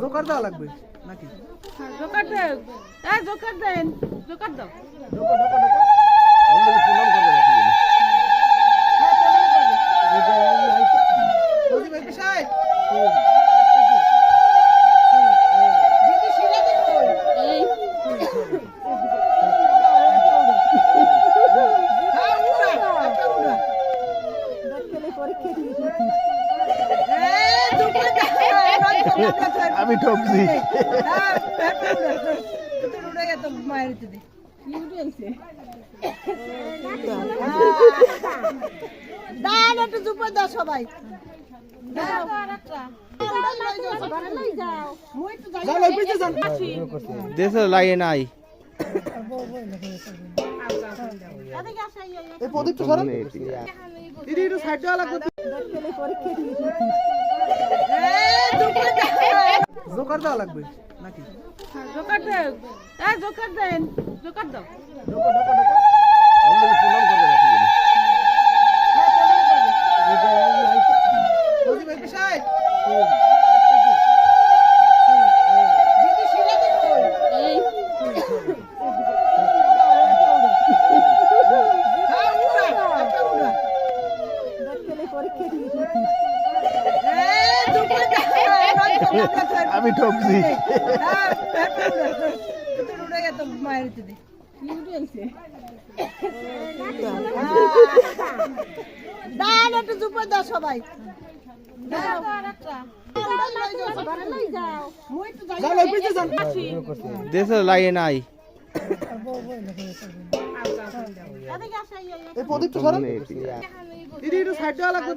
Joker দেওয়া লাগবে নাকি? জোকার দেন, জোকার দেন, জোকার দাও। আমি ঠকছি। সবাই দেশে লাগে নাই এই প্রদীপটা সরান। দিদি একটু সাইড দেওয়া লাগবে। জোকার দেওয়া লাগবে নাকি? জোকার দেন, জোকার দেন, জোকার দাও। আমি ঠকছি। সবাই দেশে লাগে নাই এই প্রদীপটা সরান। দিদি একটু সাইড দেওয়া লাগবে।